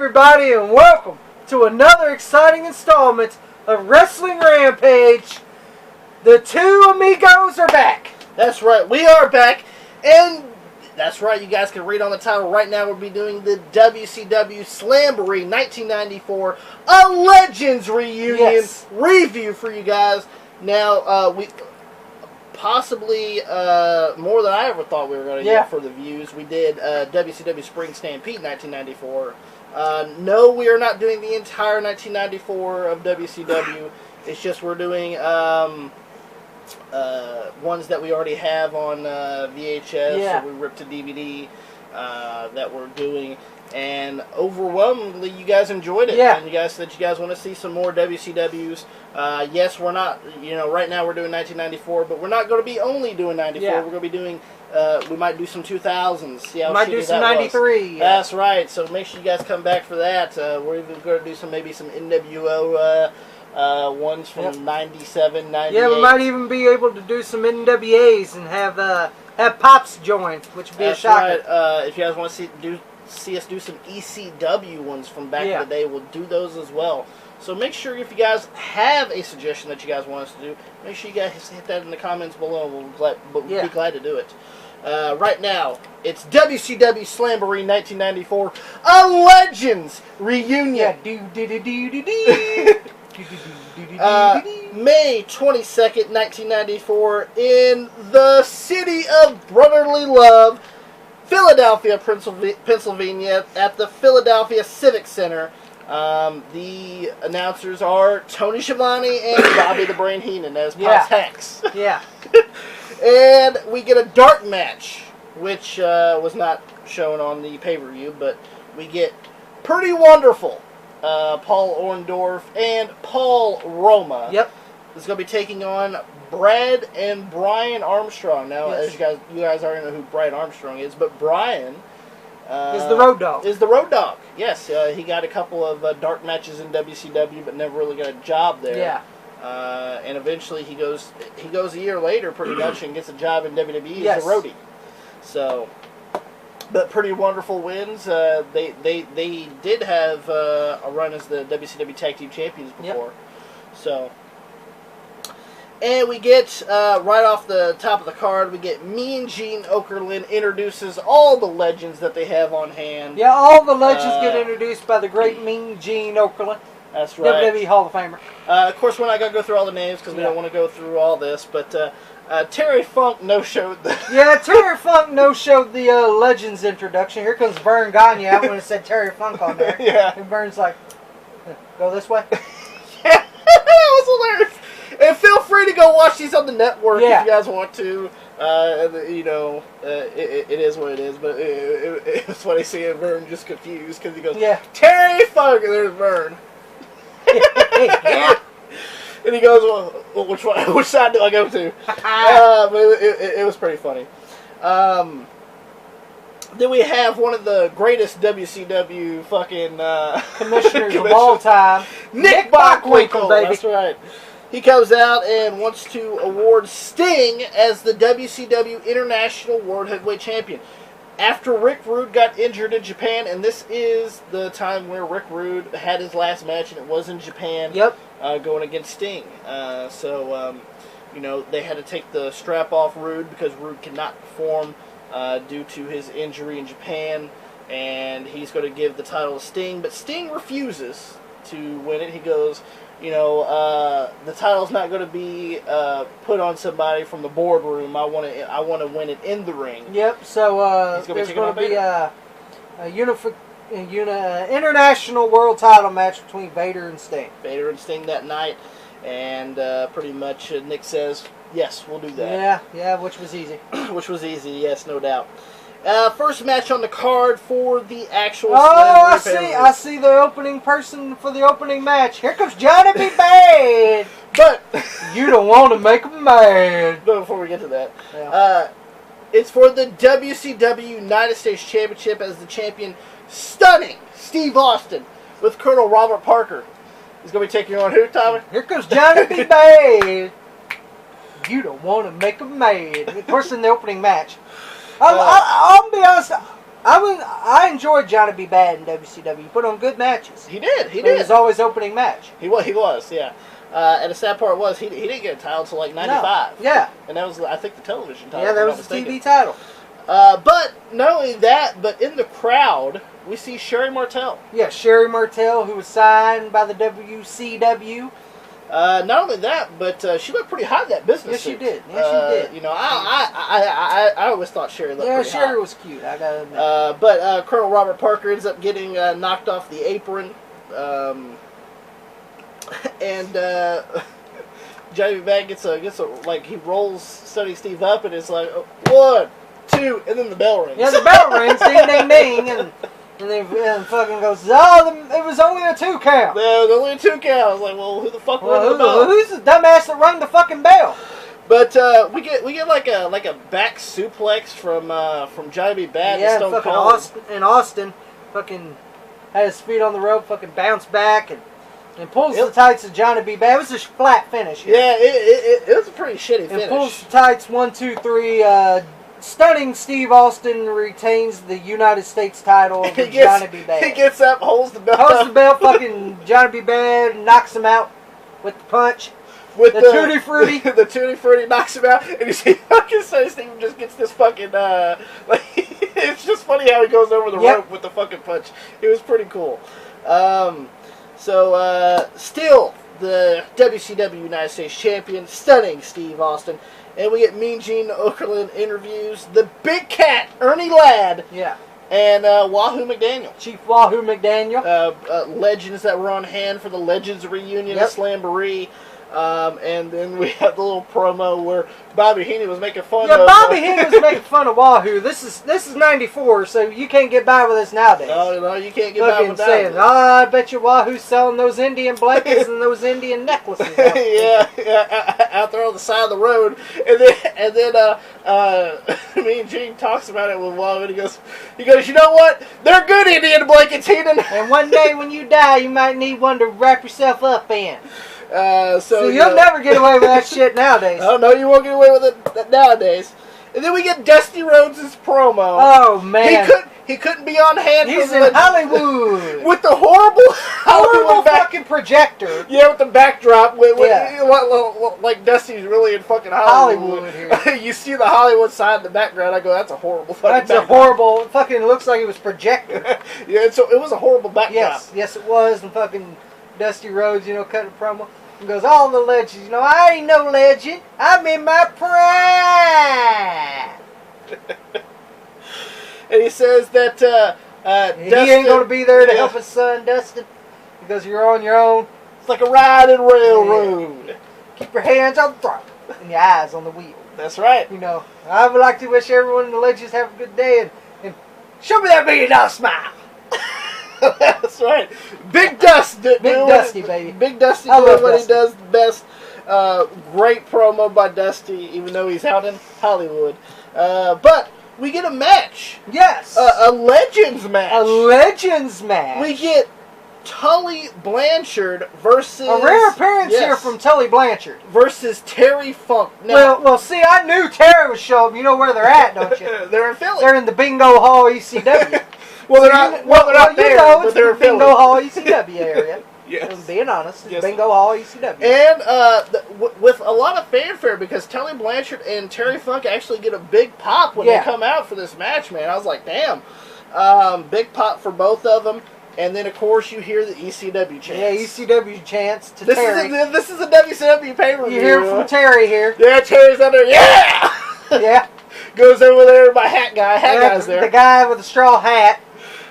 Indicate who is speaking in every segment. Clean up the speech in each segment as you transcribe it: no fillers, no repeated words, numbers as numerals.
Speaker 1: everybody, and welcome to another exciting installment of Wrestling Rampage. The two amigos are back.
Speaker 2: That's right, we are back, and that's right, you guys can read on the title right now. We'll be doing the WCW Slamboree 1994 A Legends Reunion review for you guys. Now, we possibly more than I ever thought we were going to get for the views. We did WCW Spring Stampede 1994. No, we are not doing the entire 1994 of WCW. It's just we're doing ones that we already have on VHS, or we ripped to DVD that we're doing. And overwhelmingly, you guys enjoyed it. And you guys said you guys want to see some more WCWs. Yes, we're not, right now we're doing 1994, but we're not going to be only doing 94. We're going to be doing, we might do some 2000s. See how
Speaker 1: might do some 93.
Speaker 2: That's right. So make sure you guys come back for that. We're even going to do maybe some NWO ones from 97, 98.
Speaker 1: Yeah, we might even be able to do some NWAs and have Pops join, which would be a shocker.
Speaker 2: Right. If you guys want to see us do some ECW ones from back in the day, we'll do those as well. So make sure if you guys have a suggestion that you guys want us to do, make sure you guys hit that in the comments below. We'll be glad to do it. Right now, it's WCW Slamboree 1994, A Legends Reunion. May 22nd, 1994, in the city of brotherly love, Philadelphia, Pennsylvania, at the Philadelphia Civic Center. The announcers are Tony Schiavone and Bobby the Brain Heenan as Pops Hex. And we get a dark match, which was not shown on the pay-per-view, but we get Pretty Wonderful, Paul Orndorff and Paul Roma. Is going to be taking on Brad and Brian Armstrong. Now, as you guys already know who Brian Armstrong is, but Brian
Speaker 1: is the Road Dogg.
Speaker 2: Yes, he got a couple of dark matches in WCW, but never really got a job there. And eventually he goes a year later, pretty much, and gets a job in WWE as a roadie. So, but Pretty Wonderful wins. They did have a run as the WCW Tag Team Champions before. So. And we get, right off the top of the card, we get Mean Gene Okerlund introduces all the legends that they have on hand.
Speaker 1: Yeah, all the legends get introduced by the great Mean Gene Okerlund.
Speaker 2: That's right.
Speaker 1: WWE Hall of Famer.
Speaker 2: Of course, we're not going to go through all the names because we don't want to go through all this, but Terry Funk no-showed the...
Speaker 1: Terry Funk no-showed the Legends introduction. Here comes Vern Gagne out when it said Terry Funk on there. And Vern's like, go this way?
Speaker 2: That was hilarious. And feel free to go watch these on the network if you guys want to. It is what it is. But it was funny seeing Vern just confused because he goes, Terry Funk, and there's Vern. And he goes, well, which side do I go to? But it was pretty funny. Then we have one of the greatest WCW fucking
Speaker 1: commissioners of all time, Nick Bockwinkel, baby.
Speaker 2: That's right. He comes out and wants to award Sting as the WCW International World Heavyweight Champion. After Rick Rude got injured in Japan, and this is the time where Rick Rude had his last match, and it was in Japan, going against Sting. They had to take the strap off Rude because Rude cannot perform due to his injury in Japan, and he's going to give the title to Sting, but Sting refuses to win it. He goes, the title's not going to be put on somebody from the boardroom. I want to win it in the ring.
Speaker 1: So there's going to be a international world title match between Vader and Sting.
Speaker 2: Vader and Sting that night, and pretty much Nick says, yes, we'll do that.
Speaker 1: Which was easy.
Speaker 2: Which was easy, yes, no doubt. First match on the card for the actual Slamboree
Speaker 1: I see the opening person for the opening match. Here comes Johnny B. Bad.
Speaker 2: But
Speaker 1: you don't want to make him mad.
Speaker 2: But before we get to that, it's for the WCW United States Championship as the champion, stunning Steve Austin with Colonel Robert Parker. He's going to be taking on who, Tommy?
Speaker 1: Here comes Johnny B. Bad. You don't want to make him mad. Of course, in the opening match. I'll be honest, I enjoyed Johnny B. Bad in WCW. He put on good matches.
Speaker 2: He did. He
Speaker 1: was always opening match.
Speaker 2: He was. Yeah. And the sad part was he didn't get a title until like 95.
Speaker 1: No. Yeah.
Speaker 2: And that was, I think, the television title.
Speaker 1: Yeah, that was the TV title.
Speaker 2: But not only that, but in the crowd, we see Sherry Martel.
Speaker 1: Yeah, Sherry Martel, who was signed by the WCW.
Speaker 2: Not only that, but she looked pretty hot in that business
Speaker 1: Yes,
Speaker 2: suit.
Speaker 1: she did. Yes, she did.
Speaker 2: You know, I always thought Sherry looked pretty hot.
Speaker 1: Yeah, Sherry was cute. I gotta admit.
Speaker 2: But Colonel Robert Parker ends up getting knocked off the apron. And Johnny Bad gets a like he rolls Sonny Steve up and it's like 1, 2, and then the bell rings.
Speaker 1: Yeah, the bell rings, ding ding ding, and then fucking goes, it was only a 2 count.
Speaker 2: Yeah, it was only a 2 count. I was like, well, who the fuck rang the bell?
Speaker 1: Who's the dumbass that rang the fucking bell?
Speaker 2: But we get like a back suplex from Johnny B. Bad to Stone
Speaker 1: fucking
Speaker 2: Cold.
Speaker 1: Austin fucking had his feet on the rope, fucking bounced back and pulls the tights of Johnny B. Bad. It was a flat finish. Here.
Speaker 2: Yeah, it was a pretty shitty finish.
Speaker 1: And pulls the tights 1, 2, 3. Stunning Steve Austin retains the United States title over Johnny B. Bad.
Speaker 2: He gets up, holds the belt.
Speaker 1: Holds the belt, fucking Johnny B. Bad knocks him out with the punch.
Speaker 2: With
Speaker 1: the Tutti Frutti.
Speaker 2: The Tutti Frutti knocks him out, and you see fucking Sonny Steve just gets this fucking, like, it's just funny how he goes over the rope with the fucking punch. It was pretty cool. Still the WCW United States Champion, stunning Steve Austin. And we get Mean Gene Okerlund interviews the Big Cat, Ernie Ladd.
Speaker 1: Yeah.
Speaker 2: And Wahoo McDaniel.
Speaker 1: Chief Wahoo McDaniel.
Speaker 2: Legends that were on hand for the Legends reunion at Slamboree. And then we had the little promo where Bobby Heenan was making fun of...
Speaker 1: Yeah, Bobby Heenan was making fun of Wahoo. This is 94, so you can't get by with this nowadays.
Speaker 2: No, you can't get by with that.
Speaker 1: Saying, I bet you Wahoo's selling those Indian blankets and those Indian necklaces.
Speaker 2: yeah, out there on the side of the road. And then me and Gene talks about it with Wahoo, and he goes, you know what? They're good Indian blankets, Heenan.
Speaker 1: And one day when you die, you might need one to wrap yourself up in.
Speaker 2: So
Speaker 1: you'll never get away with that shit nowadays.
Speaker 2: Oh, no, you won't get away with it nowadays. And then we get Dusty Rhodes' promo.
Speaker 1: Oh, man.
Speaker 2: He couldn't be on hand.
Speaker 1: He's in Hollywood.
Speaker 2: With the horrible
Speaker 1: fucking projector.
Speaker 2: Yeah, with the backdrop. Like Dusty's really in fucking Hollywood
Speaker 1: here.
Speaker 2: You see the Hollywood sign in the background. I go, that's a horrible fucking
Speaker 1: That's backdrop. A horrible... It fucking looks like it was projected.
Speaker 2: Yeah, so it was a horrible backdrop.
Speaker 1: Yes, it was. And fucking... Dusty Rhodes, cutting a promo. And goes, all the legends, I ain't no legend. I'm in my prime.
Speaker 2: And he says that
Speaker 1: he ain't going to be there to help his son, Dustin. Because you're on your own.
Speaker 2: It's like a riding railroad.
Speaker 1: Yeah. Keep your hands on the throttle and your eyes on the wheel.
Speaker 2: That's right.
Speaker 1: I would like to wish everyone in the legends have a good day and show me that $1 million smile.
Speaker 2: That's right. Big Dusty,
Speaker 1: baby.
Speaker 2: Big Dusty doing what he does best. Great promo by Dusty, even though he's out in Hollywood. But we get a match.
Speaker 1: Yes.
Speaker 2: A Legends match.
Speaker 1: A Legends match.
Speaker 2: We get Tully Blanchard versus...
Speaker 1: A rare appearance here from Tully Blanchard.
Speaker 2: Versus Terry Funk. Now,
Speaker 1: well, see, I knew Terry would show up. You know where they're at, don't you?
Speaker 2: They're in Philly.
Speaker 1: They're in the Bingo Hall ECW.
Speaker 2: Well, they're not there.
Speaker 1: It's the Bingo Hall ECW area.
Speaker 2: Yes.
Speaker 1: I'm being honest. It's Bingo Hall ECW.
Speaker 2: And with a lot of fanfare, because Tully Blanchard and Terry Funk actually get a big pop when they come out for this match, man. I was like, damn. Big pop for both of them. And then, of course, you hear the ECW chants.
Speaker 1: Yeah, ECW chants to Terry.
Speaker 2: This is a WCW pay-per-view.
Speaker 1: You hear from Terry here.
Speaker 2: Yeah, Terry's out there. Yeah!
Speaker 1: Yeah.
Speaker 2: Goes over there, my hat guy. Guy's there.
Speaker 1: The guy with the straw hat.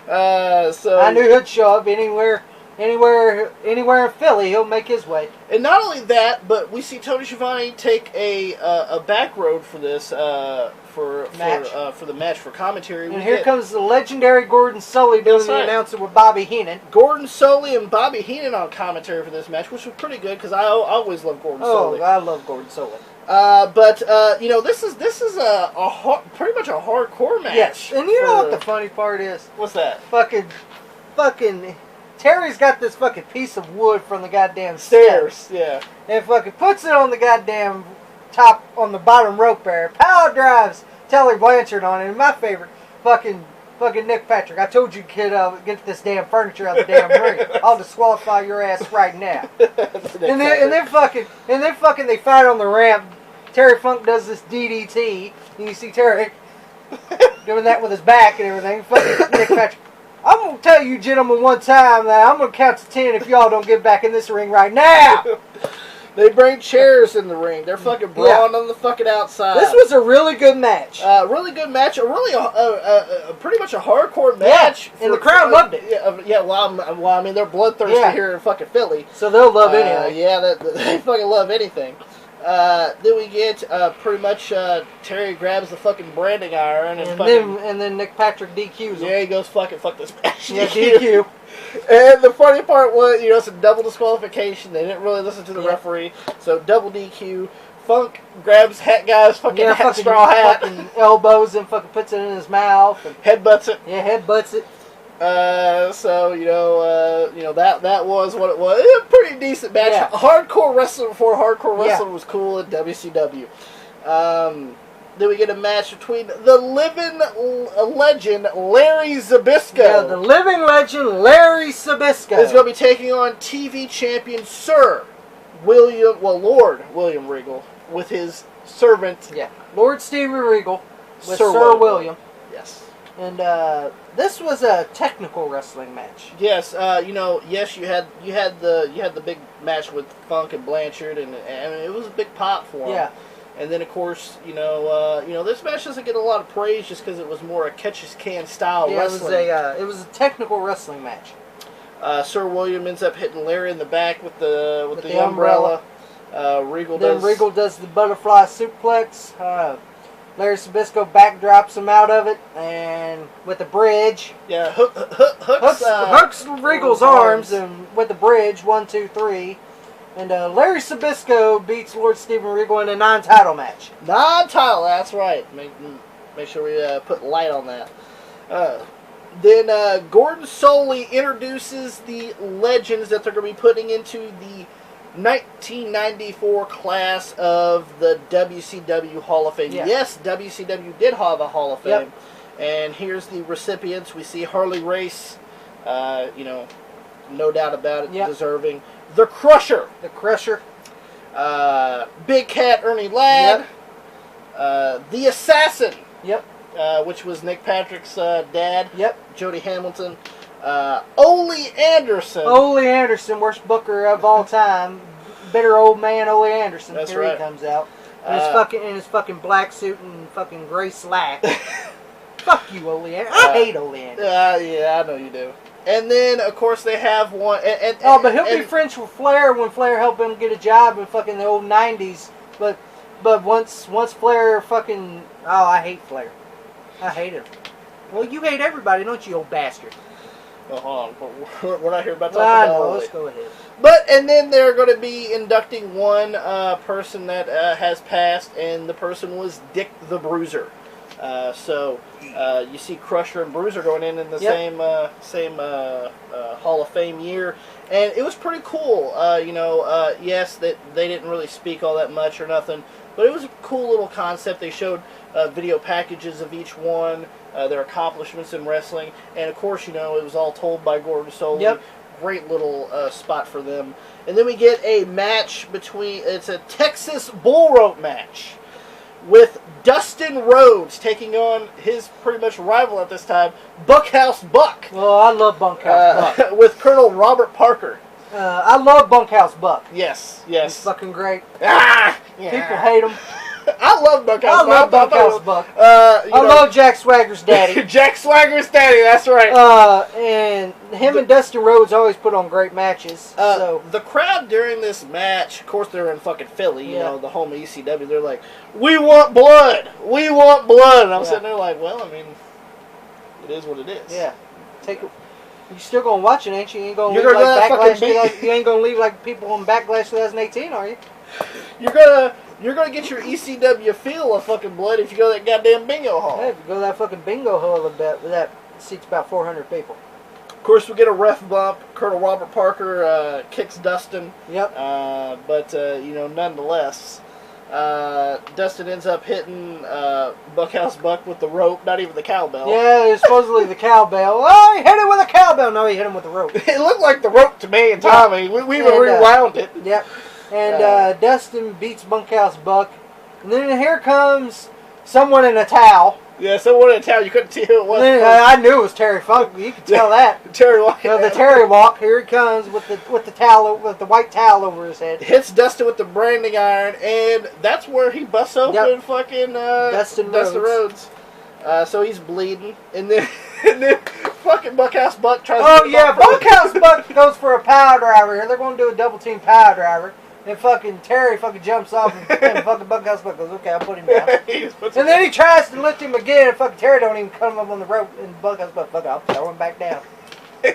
Speaker 2: So
Speaker 1: I knew he'd show up anywhere in Philly. He'll make his way.
Speaker 2: And not only that, but we see Tony Schiavone take a back road for this for the match for commentary.
Speaker 1: And here comes the legendary Gordon Sully doing the announcing with Bobby Heenan.
Speaker 2: Gordon Sully and Bobby Heenan on commentary for this match, which was pretty good because I always love Gordon Sully.
Speaker 1: Oh, I love Gordon Sully.
Speaker 2: But this is pretty much a hardcore match.
Speaker 1: Yes, and you know what the funny part is?
Speaker 2: What's that?
Speaker 1: Fucking, Terry's got this fucking piece of wood from the goddamn
Speaker 2: stairs. Yeah.
Speaker 1: And fucking puts it on the goddamn on the bottom rope there. Power drives Tully Blanchard on it. And my favorite, fucking Fucking Nick Patrick, I told you, kid, get this damn furniture out of the damn ring. I'll disqualify your ass right now. and then fucking they fight on the ramp. Terry Funk does this DDT, and you see Terry doing that with his back and everything. Fucking Nick Patrick. I'm gonna tell you gentlemen one time that I'm gonna count to 10 if y'all don't get back in this ring right now.
Speaker 2: They bring chairs in the ring. They're fucking brawling on the fucking outside.
Speaker 1: This was a really good match.
Speaker 2: Really good match. Pretty much a hardcore match.
Speaker 1: Yeah, and the crowd loved it.
Speaker 2: Yeah, well, I mean, they're bloodthirsty here in fucking Philly.
Speaker 1: So they'll love anything.
Speaker 2: Yeah, they fucking love anything. Then we get pretty much Terry grabs the fucking branding iron
Speaker 1: and then Nick Patrick DQs him.
Speaker 2: Yeah, he goes fuck this match.
Speaker 1: Yeah, DQ.
Speaker 2: And the funny part was, it's a double disqualification. They didn't really listen to the referee, so double DQ. Funk grabs guy's fucking straw hat
Speaker 1: and elbows and fucking puts it in his mouth and
Speaker 2: headbutts it.
Speaker 1: Yeah, headbutts it.
Speaker 2: So that was what it was. It was a pretty decent match. Yeah. Hardcore wrestling before hardcore wrestling was cool at WCW. Then we get a match between the living legend Larry Zbyszko.
Speaker 1: Yeah, the living legend Larry Zbyszko
Speaker 2: is going to be taking on TV champion Lord William Regal with his servant.
Speaker 1: Yeah, Lord Steven Regal with Sir William.
Speaker 2: Yes.
Speaker 1: And this was a technical wrestling match.
Speaker 2: Yes, yes, you had the big match with Funk and Blanchard, and it was a big pop for him.
Speaker 1: Yeah.
Speaker 2: And then of course, this match doesn't get a lot of praise just because it was more a catch-as-can style wrestling.
Speaker 1: It was a technical wrestling match.
Speaker 2: Sir William ends up hitting Larry in the back with the umbrella. Regal
Speaker 1: does the butterfly suplex. Larry Zbyszko backdrops him out of it, and with the bridge.
Speaker 2: Yeah,
Speaker 1: hooks Regal's arms, and with the bridge, 1, 2, 3. And Larry Zbyszko beats Lord Steven Regal in a non-title match.
Speaker 2: Non-title, that's right. Make sure we put light on that. Then Gordon Soley introduces the legends that they're going to be putting into the 1994 class of the WCW Hall of Fame. Yeah. Yes, WCW did have a Hall of Fame.
Speaker 1: Yep.
Speaker 2: And here's the recipients. We see Harley Race, no doubt about it, deserving. The Crusher. Big Cat Ernie Ladd.
Speaker 1: Yep.
Speaker 2: The Assassin.
Speaker 1: Yep.
Speaker 2: Which was Nick Patrick's dad.
Speaker 1: Yep.
Speaker 2: Jody Hamilton. Ole Anderson.
Speaker 1: Ole Anderson, worst booker of all time. Bitter old man Ole Anderson.
Speaker 2: That's
Speaker 1: Here
Speaker 2: right.
Speaker 1: He comes out. In his fucking black suit and fucking gray slack. Fuck you, Ole Anderson. I hate Ole Anderson.
Speaker 2: Yeah, I know you do. And then, of course, they have one.
Speaker 1: But he'll be friends with Flair when Flair helped him get a job in fucking the old 90s. But once Flair fucking... Oh, I hate Flair. I hate him. Well, you hate everybody, don't you, old bastard?
Speaker 2: Oh, hold on. We're not here about talking about
Speaker 1: let's go ahead.
Speaker 2: And then they're going to be inducting one person that has passed, and the person was Dick the Bruiser. So you see Crusher and Bruiser going in the same Hall of Fame year, and it was pretty cool. Yes, that they didn't really speak all that much or nothing, but it was a cool little concept. They showed video packages of each one, their accomplishments in wrestling, and of course, it was all told by Gordon Soley.
Speaker 1: Yep.
Speaker 2: Great little spot for them. And then we get a match it's a Texas bull rope match with Dustin Rhodes taking on his pretty much rival at this time, Bunkhouse Buck.
Speaker 1: Well, I love Bunkhouse Buck.
Speaker 2: With Colonel Robert Parker.
Speaker 1: I love Bunkhouse Buck.
Speaker 2: Yes.
Speaker 1: He's fucking great.
Speaker 2: Yeah.
Speaker 1: People hate him.
Speaker 2: I love Bunkhouse Buck.
Speaker 1: I love Bunkhouse Buck. I love Jack Swagger's daddy.
Speaker 2: Jack Swagger's daddy, that's right.
Speaker 1: And him and Dustin Rhodes always put on great matches.
Speaker 2: The crowd during this match, of course they're in fucking Philly, the home of ECW, they're like, we want blood! We want blood! And I'm sitting there like, well, I mean, it is what it is.
Speaker 1: Yeah. Take it. You still gonna watch it, ain't you? You ain't gonna leave like Backlash. You ain't gonna leave like people on Backlash 2018, are you?
Speaker 2: You're gonna get your ECW feel of fucking blood if you go to that goddamn bingo hall.
Speaker 1: Yeah, if you go to that fucking bingo hall, that seats about 400 people.
Speaker 2: Of course, we get a ref bump. Colonel Robert Parker kicks Dustin.
Speaker 1: Yep.
Speaker 2: But nonetheless, Dustin ends up hitting Buckhouse Buck with the rope, not even the cowbell.
Speaker 1: Yeah, it's supposedly the cowbell. Oh, he hit him with a cowbell. No, he hit him with the rope.
Speaker 2: It looked like the rope to me and Tommy. We even rewound it.
Speaker 1: Yep. And Dustin beats Bunkhouse Buck. And then here comes someone in a towel.
Speaker 2: Yeah, someone in a towel. You couldn't see who it was.
Speaker 1: I knew it was Terry Funk. You could tell that.
Speaker 2: Terry Walk.
Speaker 1: The Terry Walk. Here he comes with the towel, with the white towel over his head.
Speaker 2: Hits Dustin with the branding iron, and that's where he busts open fucking
Speaker 1: Dustin Rhodes.
Speaker 2: So he's bleeding, and then fucking Buckhouse Buck tries.
Speaker 1: Oh yeah, Buckhouse Buck goes for a power driver here. They're going to do a double team power driver. And fucking Terry fucking jumps off and fucking Buckhouse Buck goes, okay, I'll put him down. And then he tries to lift him again, and fucking Terry don't even cut him up on the rope, and Buckhouse Buck, fuck, I'll throw him back down.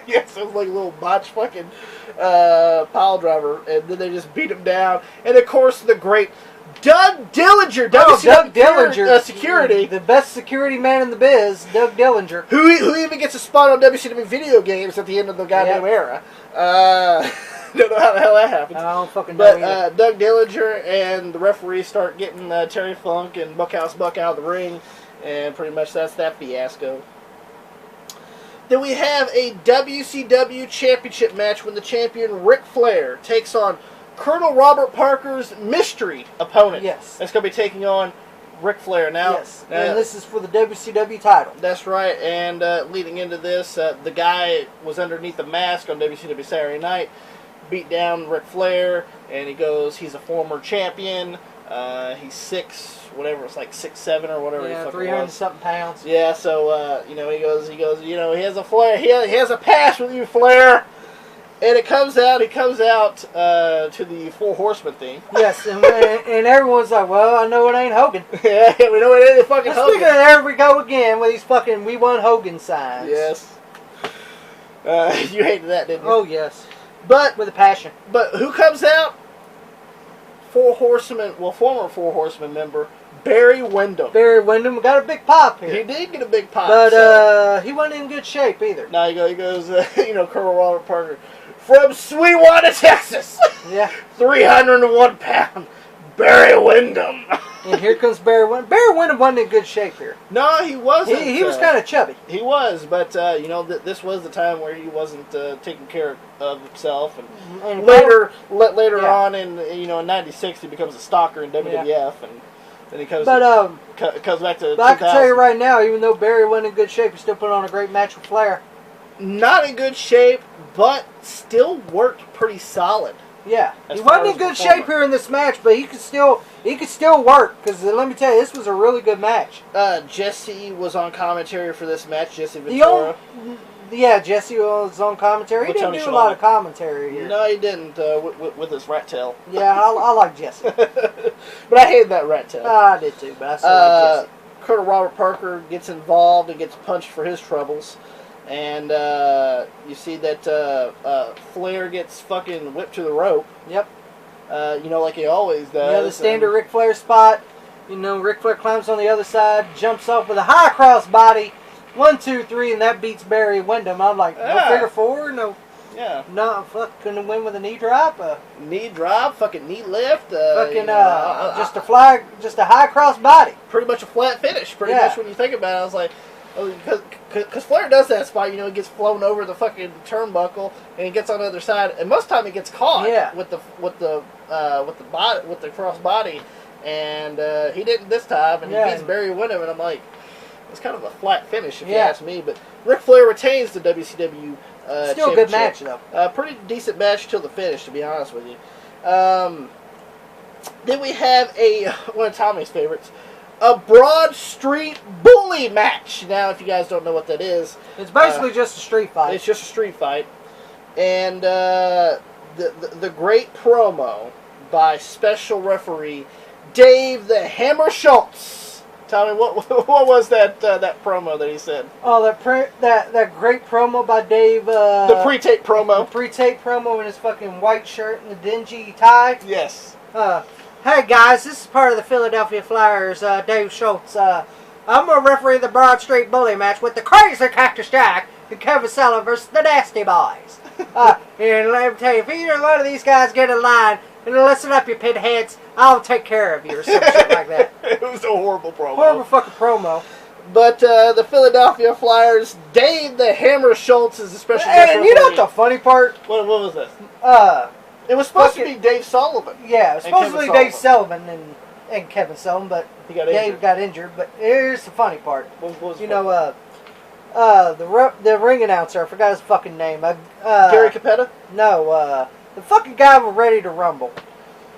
Speaker 2: Yeah, so it's like a little botch fucking pile driver, and then they just beat him down. And of course, the great Doug Dillinger,
Speaker 1: Doug Dillinger,
Speaker 2: security,
Speaker 1: the best security man in the biz, Doug Dillinger,
Speaker 2: who even gets a spot on WCW video games at the end of the goddamn era. Don't know how the hell that happens.
Speaker 1: I don't fucking know.
Speaker 2: But Doug Dillinger and the referee start getting Terry Funk and Buckhouse Buck out of the ring, and pretty much that's that fiasco. Then we have a WCW Championship match when the champion Ric Flair takes on Colonel Robert Parker's mystery opponent.
Speaker 1: Yes.
Speaker 2: That's going to be taking on Ric Flair now.
Speaker 1: Yes. And this is for the WCW title.
Speaker 2: That's right. And leading into this, the guy was underneath the mask on WCW Saturday Night, beat down Ric Flair, and he goes, he's a former champion. He's 6'7" or whatever.
Speaker 1: Yeah,
Speaker 2: he
Speaker 1: 300-something pounds.
Speaker 2: Yeah, so he goes, he has a Flair, he has a pass with you, Flair. And he comes out to the Four Horsemen theme.
Speaker 1: Yes, and everyone's like, well, I know it ain't Hogan.
Speaker 2: Yeah, we know it ain't fucking Hogan.
Speaker 1: Speaking of, there we go again with these fucking "We Want Hogan" signs.
Speaker 2: Yes. You hated that, didn't you?
Speaker 1: Oh yes.
Speaker 2: But
Speaker 1: with a passion.
Speaker 2: But who comes out? Former Four Horsemen member Barry Windham.
Speaker 1: Barry Windham got a big pop here.
Speaker 2: He did get a big pop,
Speaker 1: but he wasn't in good shape either.
Speaker 2: No, he goes, Colonel Robert Parker from Sweetwater, Texas.
Speaker 1: Yeah,
Speaker 2: 301 pound Barry Windham.
Speaker 1: And here comes Barry Windham. Barry Windham wasn't in good shape here.
Speaker 2: No, he wasn't.
Speaker 1: He was kind of chubby.
Speaker 2: He was, but this was the time where he wasn't taking care of himself. And later on in '96, he becomes a stalker in WWF, and then he comes back to.
Speaker 1: But I can tell you right now, even though Barry wasn't in good shape, he still put on a great match with Flair.
Speaker 2: Not in good shape, but still worked pretty solid.
Speaker 1: Yeah, he wasn't in good shape here in this match, but he could still work. Because let me tell you, this was a really good match.
Speaker 2: Jesse was on commentary for this match. Jesse Ventura.
Speaker 1: Jesse was on commentary. He didn't do a lot of commentary here.
Speaker 2: No, he didn't with his rat tail.
Speaker 1: Yeah, I like Jesse,
Speaker 2: but I hated that rat tail.
Speaker 1: I did too, but I still like Jesse.
Speaker 2: Colonel Robert Parker gets involved and gets punched for his troubles. And you see that Flair gets fucking whipped to the rope.
Speaker 1: Yep.
Speaker 2: Like he always does.
Speaker 1: Yeah, the standard Ric Flair spot. Ric Flair climbs on the other side, jumps off with a high cross body. 1, 2, 3, and that beats Barry Windham. I'm like, no figure four, no.
Speaker 2: Yeah.
Speaker 1: No, couldn't win with a knee drop.
Speaker 2: Knee drop, fucking knee lift.
Speaker 1: Just a high cross body.
Speaker 2: Pretty much a flat finish. Pretty much when you think about it, I was like. Because Flair does that spot, he gets flown over the fucking turnbuckle and he gets on the other side, and most of the time he gets caught with the cross body, and he didn't this time, and he beats Barry Windham, and I'm like, it's kind of a flat finish if you ask me. But Ric Flair retains the WCW
Speaker 1: still a good match though.
Speaker 2: Pretty decent match till the finish, to be honest with you. Then we have one of Tommy's favorites. A Broad Street Bully match. Now, if you guys don't know what that is,
Speaker 1: it's basically just a street fight.
Speaker 2: It's just a street fight, and the great promo by special referee Dave the Hammer Schultz. Tell me what was that promo that he said? Oh,
Speaker 1: that great promo by Dave.
Speaker 2: The pre-tape promo.
Speaker 1: The pre-tape promo in his fucking white shirt and the dingy tie.
Speaker 2: Yes.
Speaker 1: Hey guys, this is part of the Philadelphia Flyers, Dave Schultz. I'm going to referee the Broad Street Bully match with the Crazy Cactus Jack and Kevin Sullivan versus the Nasty Boys. And let me tell you, if either one of these guys get in line, and then listen up, you pinheads. I'll take care of you, or some shit like that.
Speaker 2: It was a horrible promo.
Speaker 1: Horrible fucking promo.
Speaker 2: But the Philadelphia Flyers, Dave the Hammer Schultz is a special guest.
Speaker 1: And you know what the funny part?
Speaker 2: What was this? It was supposed to be Dave Sullivan.
Speaker 1: Yeah, it was supposed to be Dave Sullivan and Kevin Sullivan, but Dave got injured. But here's the funny part.
Speaker 2: What was
Speaker 1: the ring announcer, I forgot his fucking name.
Speaker 2: Gary Capetta?
Speaker 1: No, the fucking guy was ready to rumble.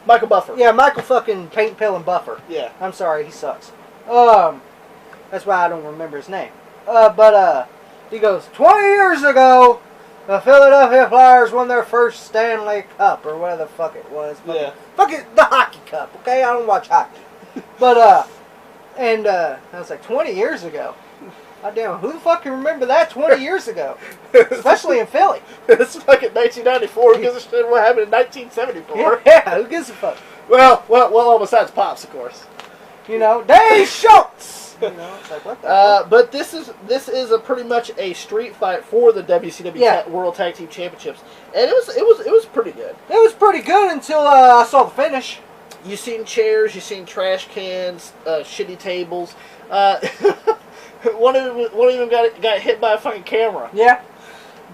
Speaker 2: Michael Buffer.
Speaker 1: Yeah, Michael fucking Paint, Pill, and Buffer.
Speaker 2: Yeah.
Speaker 1: I'm sorry, he sucks. That's why I don't remember his name. But he goes, 20 years ago, the Philadelphia Flyers won their first Stanley Cup, or whatever the fuck it was.
Speaker 2: Yeah.
Speaker 1: Fuck it, the hockey cup, okay? I don't watch hockey. But, I was like, 20 years ago? God damn, who the fuck can remember that 20 years ago? Especially in Philly.
Speaker 2: It's fucking 1994. Who gives a shit what happened in 1974?
Speaker 1: Yeah, who gives a fuck?
Speaker 2: Well, besides Pops, of course.
Speaker 1: You know, Dave Schultz! You know, it's like, what the fuck?
Speaker 2: But this is a pretty much a street fight for the WCW World Tag Team Championships, and it was pretty good.
Speaker 1: It was pretty good until I saw the finish.
Speaker 2: You seen chairs, you seen trash cans, shitty tables. One of them got hit by a fucking camera.
Speaker 1: Yeah.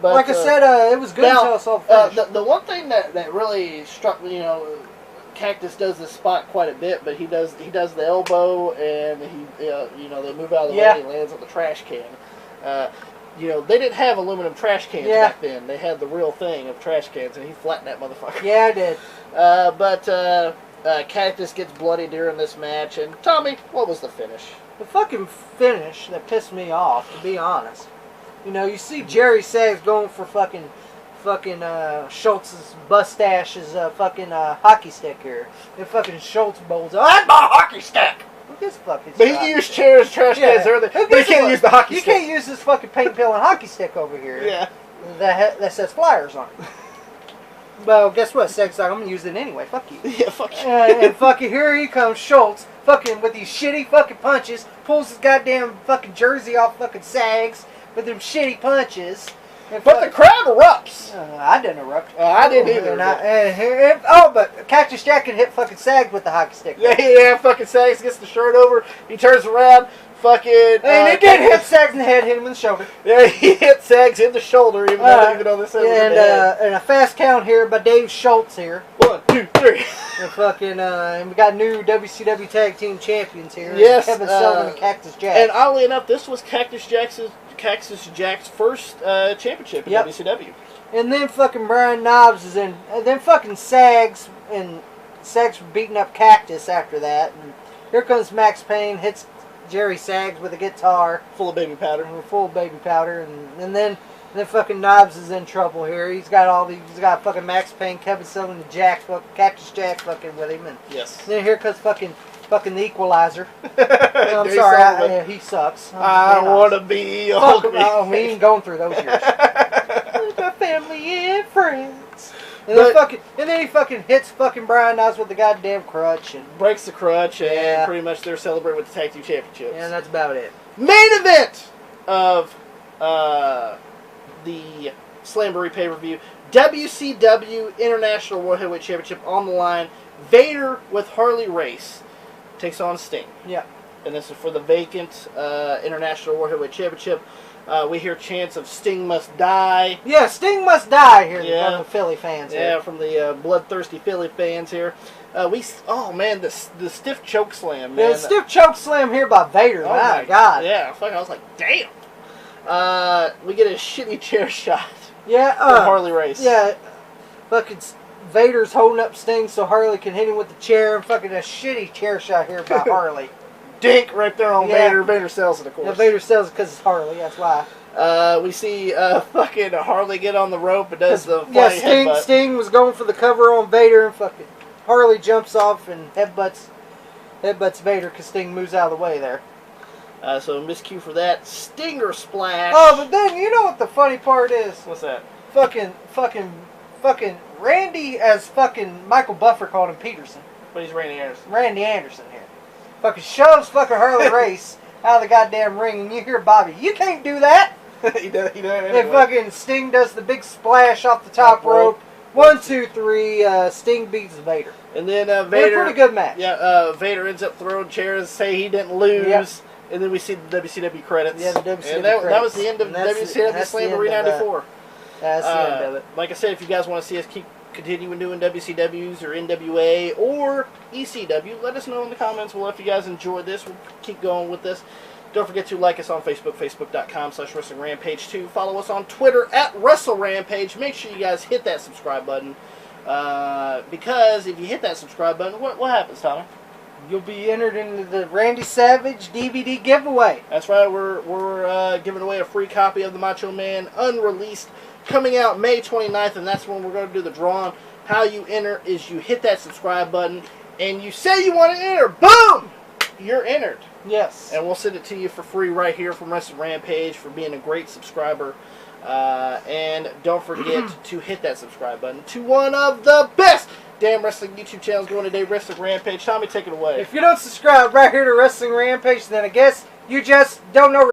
Speaker 2: But,
Speaker 1: like I said, it was good until I saw the finish.
Speaker 2: The one thing that really struck me, Cactus does this spot quite a bit, but he does the elbow, and they move out of the way and he lands on the trash can. They didn't have aluminum trash cans back then. They had the real thing of trash cans, and he flattened that motherfucker.
Speaker 1: Yeah, I did.
Speaker 2: But Cactus gets bloody during this match, and Tommy, what was the finish?
Speaker 1: The fucking finish that pissed me off, to be honest. You see Jerry Sags going for fucking Schultz's mustache's fucking hockey stick here. And fucking Schultz bowls out. That's my hockey stick! Who gives a fuck?
Speaker 2: But he can use chairs, trash cans, everything. But he can't use the hockey stick.
Speaker 1: You can't use this fucking paint, pill, and hockey stick over here.
Speaker 2: Yeah.
Speaker 1: That says Flyers on it. Well, guess what, Sags? I'm gonna use it anyway. Fuck you.
Speaker 2: Yeah, fuck you.
Speaker 1: And fucking here he comes, Schultz, fucking with these shitty fucking punches, pulls his goddamn fucking jersey off fucking Sags with them shitty punches.
Speaker 2: But the crowd erupts.
Speaker 1: I didn't erupt.
Speaker 2: I didn't either.
Speaker 1: But Cactus Jack can hit fucking Sags with the hockey stick.
Speaker 2: Yeah, fucking Sags gets the shirt over. He turns around. Fucking.
Speaker 1: And he did hit Sags in the head, hit him in the sholdder.
Speaker 2: Yeah, he hit Sags in the shoulder, even though this
Speaker 1: and a fast count here by Dave Schultz here.
Speaker 2: 1, 2, 3.
Speaker 1: And fucking, and we got new WCW Tag Team Champions here.
Speaker 2: Yes.
Speaker 1: Kevin Sullivan and Cactus Jack.
Speaker 2: And oddly enough, this was Cactus Jack's first championship in WCW.
Speaker 1: And then fucking Brian Knobbs is in. And then fucking Sags beating up Cactus after that. And here comes Max Payne, hits Jerry Sags with a guitar.
Speaker 2: Full of baby powder.
Speaker 1: And then fucking Knobbs is in trouble here. He's got fucking Max Payne, Kevin Sullivan, and Cactus Jack fucking with him. And then here comes fucking the Equalizer. I'm sorry, he sucks.
Speaker 2: I want to be
Speaker 1: we ain't going through those years. My family and friends. And then he fucking hits fucking Brian Knobbs with the goddamn crutch and
Speaker 2: breaks the crutch, and pretty much they're celebrating with the Tag Team Championships.
Speaker 1: Yeah, that's about it.
Speaker 2: Main event of the Slamboree pay-per-view. WCW International World Heavyweight Championship on the line. Vader with Harley Race takes on Sting.
Speaker 1: Yeah.
Speaker 2: And this is for the vacant International World Heavyweight Championship. We hear chants of Sting must die.
Speaker 1: Yeah, Sting must die here from the Philly fans.
Speaker 2: Yeah, from the bloodthirsty Philly fans here. The stiff choke slam, man.
Speaker 1: Yeah, the stiff choke slam here by Vader. Oh my God.
Speaker 2: Yeah, fucking, I was like, damn. We get a shitty chair shot.
Speaker 1: Yeah,
Speaker 2: from Harley Race.
Speaker 1: Yeah, fucking Vader's holding up Sting so Harley can hit him with the chair, and fucking a shitty chair shot here by Harley.
Speaker 2: Dink right there on Vader. Vader sells it, of course.
Speaker 1: Yeah, Vader sells it because it's Harley. That's why.
Speaker 2: We see fucking Harley get on the rope and does the flying headbutt.
Speaker 1: Sting was going for the cover on Vader, and fucking Harley jumps off and headbutts Vader because Sting moves out of the way there.
Speaker 2: So miscue for that. Stinger splash.
Speaker 1: Oh, but then you know what the funny part is?
Speaker 2: What's that?
Speaker 1: Fucking Randy, as fucking Michael Buffer called him Peterson.
Speaker 2: But he's Randy Anderson.
Speaker 1: Randy Anderson here. Fucking shoves fucking Harley Race out of the goddamn ring, and you hear Bobby, you can't do that.
Speaker 2: he does anyway.
Speaker 1: And fucking Sting does the big splash off the top rope, 1, 2, 3. Sting beats Vader.
Speaker 2: And then Vader.
Speaker 1: Pretty good match.
Speaker 2: Yeah. Vader ends up throwing chairs, say he didn't lose. Yep. And then we see the WCW credits.
Speaker 1: Yeah, the WCW credits.
Speaker 2: That was the end of WCW Slamboree 94.
Speaker 1: That's the end of it.
Speaker 2: Like I said, if you guys want to see us keep continuing doing WCWs or NWA or ECW, let us know in the comments. Well, if you guys enjoyed this, we'll keep going with this. Don't forget to like us on Facebook, facebook.com/WrestlingRampage2. Follow us on Twitter @WrestleRampage. Make sure you guys hit that subscribe button. Because if you hit that subscribe button, what happens, Tommy?
Speaker 1: You'll be entered into the Randy Savage DVD giveaway.
Speaker 2: That's right. We're giving away a free copy of the Macho Man unreleased, coming out May 29th, and that's when we're going to do the drawing. How you enter is you hit that subscribe button, and you say you want to enter. Boom! You're entered.
Speaker 1: Yes.
Speaker 2: And we'll send it to you for free right here from Wrestling Rampage for being a great subscriber. And don't forget to hit that subscribe button to one of the best damn wrestling YouTube channels going today, Wrestling Rampage. Tommy, take it away.
Speaker 1: If you don't subscribe right here to Wrestling Rampage, then I guess you just don't know